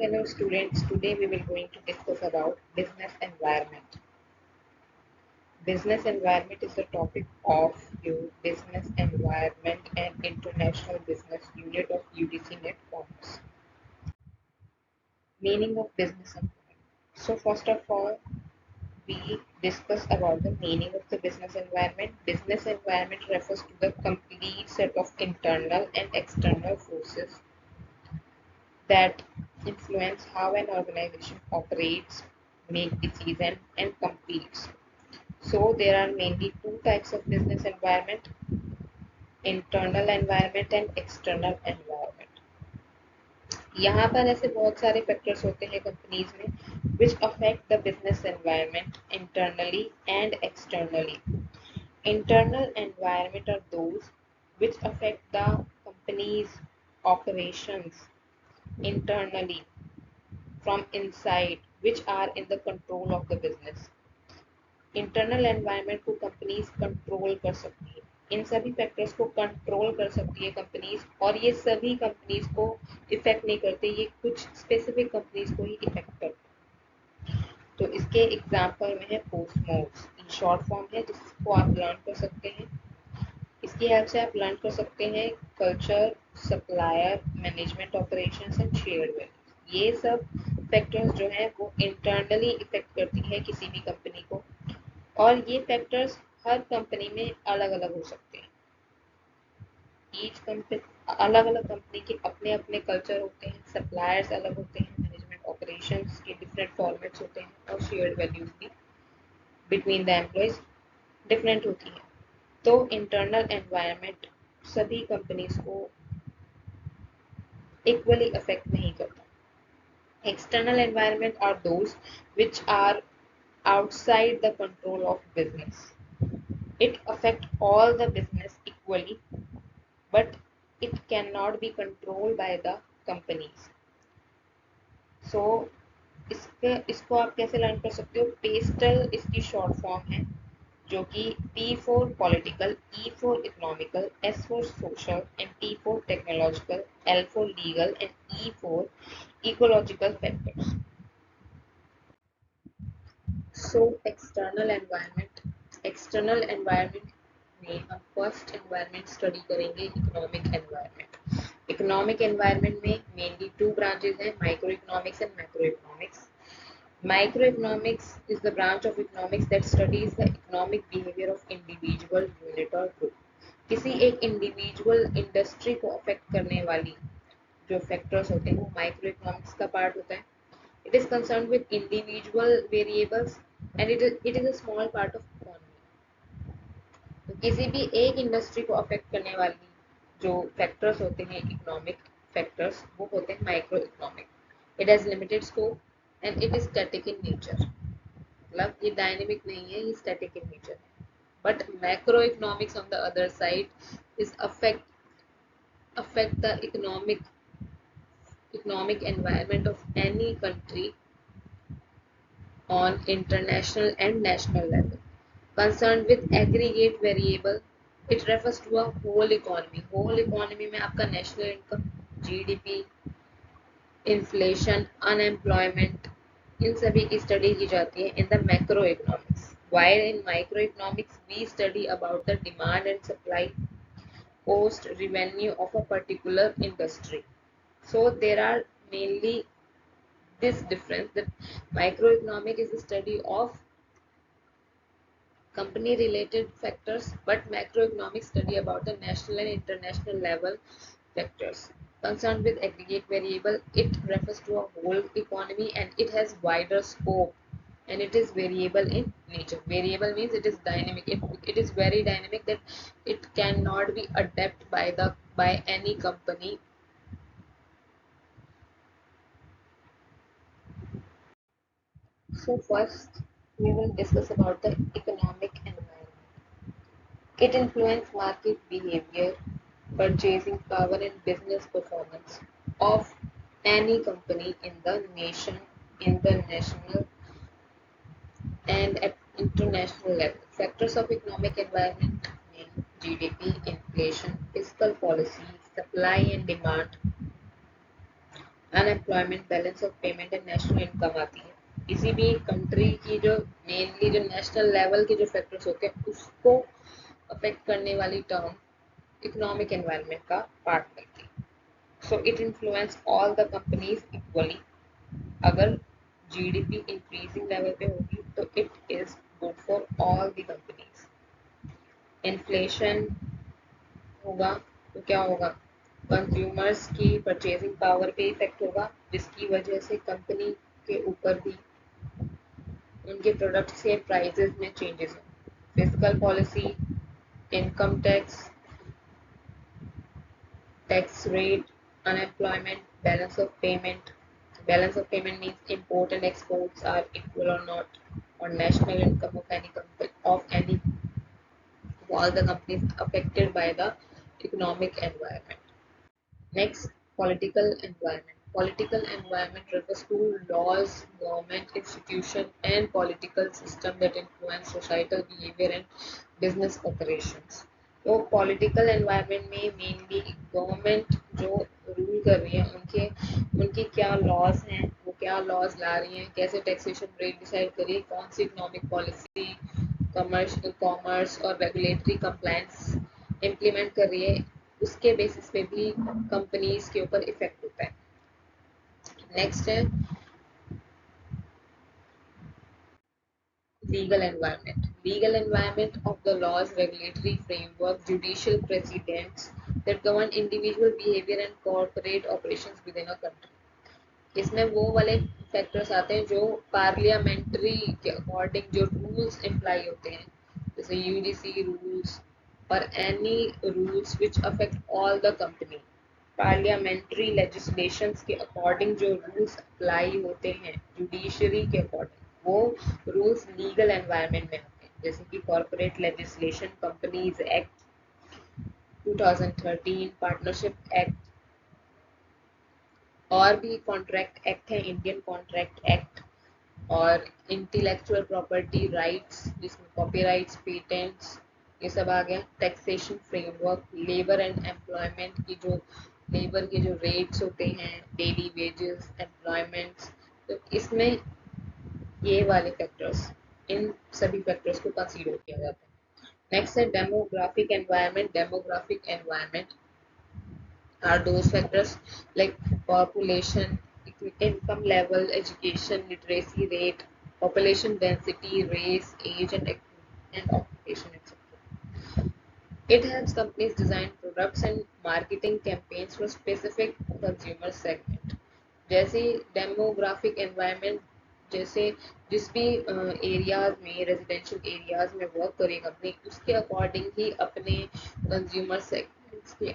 Hello students, today we will going to discuss about business environment. Business environment is the topic of your business environment and international business unit of UDC Net Commerce. Meaning of business environment. So first of all, we discuss about the meaning of the business environment. Business environment refers to the complete set of internal and external forces that influence how an organization operates, make decisions, and competes. So there are mainly two types of business environment: internal environment and external environment. यहाँ पर ऐसे बहुत सारे factors होते हैं companies में which affect the business environment internally and externally. Internal environment are those which affect the company's operations internally from inside, which are in the control of the business. Internal environment को companies control कर सकती है, इन सभी factors को control कर सकती है companies, और ये सभी कंपनीज को इफेक्ट नहीं करते, ये कुछ स्पेसिफिक कंपनीज को ही इफेक्ट करते हैं। तो इसके एग्जांपल में है पोस्टमोड्स, शॉर्ट फॉर्म है जिसको आप लर्न कर सकते हैं। इसकी हेल्प से आप लर्न कर सकते हैं culture, supplier, management operations and shared values. ये सब फैक्टर्स जो है वो इंटरनली इफेक्ट करती है किसी भी कंपनी को, और ये फैक्टर्स हर कंपनी में अलग अलग हो सकते हैं। ईच कंपनी, अलग अलग कंपनी के अपने अपने कल्चर होते हैं, सप्लायर्स अलग होते हैं, मैनेजमेंट ऑपरेशंस के डिफरेंट फॉर्मेट्स होते हैं, और शेयर्ड वैल्यूज भी बिटवीन द एम्प्लॉयज डिफरेंट होती है। तो इंटरनल एनवायरनमेंट सभी कंपनीज को इक्वली अफेक्ट नहीं करता। External environment are those which are outside the control of business. It affects all the business equally, but it cannot be controlled by the companies. So इसको आप कैसे learn कर सकते हो? पेस्टल इसकी शॉर्ट फॉर्म है, जो कि P for political, E for economical, S for social, and T for technological, L for legal, and E for ecological factors. So external environment में हम फर्स्ट एनवायरनमेंट स्टडी करेंगे इकोनॉमिक एनवायरनमेंट। इकोनॉमिक एनवायरनमेंट में mainly two branches हैं, micro economics and macro economics. Microeconomics is the branch of economics that studies the economic behaviour of individual unit और group. किसी एक individual industry को affect करने वाली जो फैक्टर्स होते हैं वो माइक्रो इकोनॉमिक्स का पार्ट होता है। It is concerned with individual variables and it is a small part of economy. तो किसी भी एक इंडस्ट्री को अफेक्ट करने वाली जो फैक्टर्स होते हैं इकोनॉमिक फैक्टर्स, वो होते हैं micro economic. It has limited scope and it is static in nature, मतलब ये डायनेमिक नहीं है, ये स्टैटिक इन नेचर है। But macro economics on the other side is affect the economic environment of any country on international and national level. Concerned with aggregate variable, it refers to a whole economy. Whole economy में आपका national income, GDP, inflation, unemployment, इन सभी की study की जाती है in the macroeconomics. While in microeconomics, we study about the demand and supply, cost, revenue of a particular industry. So there are mainly this difference that microeconomic is the study of company related factors, but macroeconomics study about the national and international level factors. Concerned with aggregate variable, it refers to a whole economy and it has wider scope, and it is variable in nature. Variable means it is dynamic. It is very dynamic, that it cannot be adapted by any company. So first we will discuss about the economic environment. It influences market behavior, purchasing power and business performance of any company in the nation, in the national and at international level. Factors of economic environment mean GDP, inflation, fiscal policy, supply and demand, unemployment, balance of payment and national income आती है। किसी भी country की जो mainly जो national level के जो factors होते हैं उसको अफेक्ट करने वाली टर्म इकोनॉमिक एनवायरनमेंट का पार्ट बनती है। So it influence all the companies equally. अगर जीडीपी इंक्रीजिंग लेवल पे होगी तो it is good for all the companies. Inflation होगा तो क्या होगा, कंज्यूमर्स की परचेजिंग पावर पे इफेक्ट होगा, जिसकी वजह से कंपनी के ऊपर भी उनके प्रोडक्ट्स के प्राइसेस में चेंजेस हो। Physical policy, income tax, tax rate, unemployment, balance of payment. Balance of payment means import and exports are equal or not, or national income of any company of any all the companies affected by the economic environment. Next, political environment. Political environment refers to laws, government institution, and political system that influence societal behavior and business operations. तो political environment में mainly government जो rule कर रही है उनके उनकी क्या laws हैं, वो क्या लॉज ला रही हैं, कैसे टैक्सेशन रेट डिसाइड कर रही है, कौन सी इकोनॉमिक पॉलिसी कमर्शियल कॉमर्स और रेगुलेटरी कंप्लायंस इम्प्लीमेंट कर रही है, उसके बेसिस पे भी कंपनीज के ऊपर इफेक्ट होता है। नेक्स्ट है legal environment. Legal environment of the laws, regulatory framework, judicial precedents that govern individual behavior and corporate operations within a country. इसमें वो वाले फैक्टर्स आते हैं जो पार्लियामेंट्री के अकॉर्डिंग जो रूल्स इम्प्लाई होते हैं, जैसे यूजीसी रूल्स और any rules which affect all the company. Parliamentary legislations के अकॉर्डिंग जो रूल्स अप्लाई होते हैं जुडिशरी के अकॉर्डिंग, वो रूल्स लीगल एनवायरनमेंट में आते हैं, जैसे कि corporate legislation, companies act 2013, partnership act, और भी कॉन्ट्रैक्ट एक्ट है, इंडियन कॉन्ट्रैक्ट एक्ट, और इंटेलेक्चुअल प्रॉपर्टी राइट्स जिसमें कॉपीराइट्स, पेटेंट्स, ये सब आ गया। Taxation framework, labour and employment की जो लेबर के जो रेट्स होते हैं, डेली वेजेस, एम्प्लॉयमेंट्स, तो इसमें ये वाले फैक्टर्स, इन सभी फैक्टर्स को कंसीडर किया जाता है। नेक्स्ट है demographic environment. Demographic environment are those factors like population, income level, education, literacy rate, population density, race, age, and occupation, etc. It helps companies design products and marketing campaigns for specific consumer segment. जैसे demographic environment, जैसे जिस भी areas में residential areas में work करे company, उसके according ही अपने consumer segments के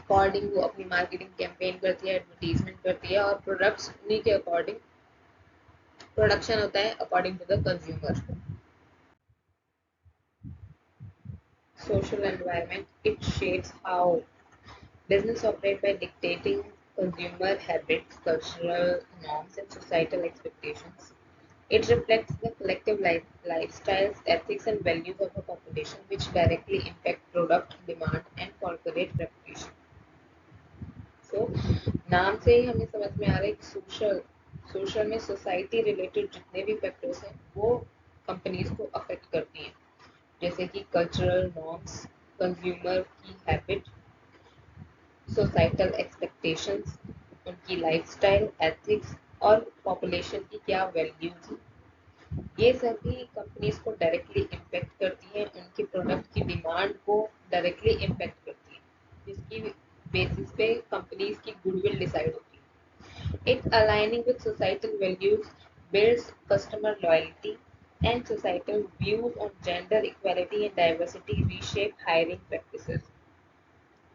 अकॉर्डिंग वो अपनी मार्केटिंग कैंपेन करती है, एडवर्टीजमेंट करती है, और प्रोडक्ट्स उन्हीं के अकॉर्डिंग प्रोडक्शन होता है according to the consumer. Social environment, it shapes how business operate by dictating consumer habits, cultural norms, and societal expectations. It reflects the collective lifestyles, ethics, and values of the population, which directly impact product demand and corporate reputation. सो नाम से ही हमें समझ में आ रहा है कि social social में society related जितने भी फैक्टर्स हैं वो कंपनीज को अफेक्ट करती हैं, जैसे कि कल्चरल नॉर्म्स, कंज्यूमर की हैबिट, सोसाइटल एक्सपेक्टेशंस, उनकी लाइफस्टाइल, एथिक्स, और पॉपुलेशन की क्या वैल्यूज हैं। ये सभी कंपनीज को डायरेक्टली इम्पेक्ट करती हैं, उनके प्रोडक्ट की डिमांड को डायरेक्टली इम्पेक्ट करती है, जिसकी बेसिस पे कंपनीज की गुडविल डिसाइड होती है। It aligning with societal values builds customer loyalty, and societal views on gender equality and diversity reshape hiring practices.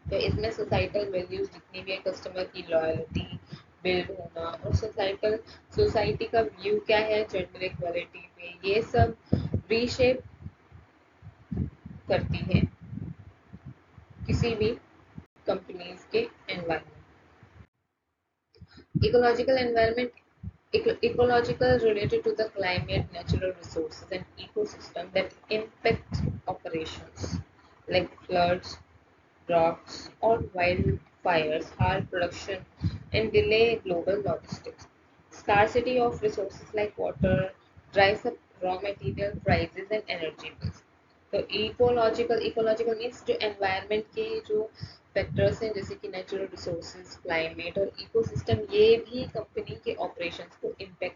तो इसमें सोसाइटल वैल्यूज जितनी भी है, कस्टमर की लॉयल्टी बिल्ड होना, और सोसाइटी का व्यू क्या है जेंडर इक्वालिटी में, ये सब रीशेप करती है किसी भी कंपनीज के environment. Ecological environment, ecological related to the climate, natural resources, and ecosystem that impact operations like floods, droughts, or wildfires, harm production and delay global logistics. Scarcity of resources like water drives up raw material prices and energy bills. तो ecological means जो environment के जो factors हैं जैसे कि natural resources climate और ecosystem ये भी कंपनी के ऑपरेशंस को इम्पेक्ट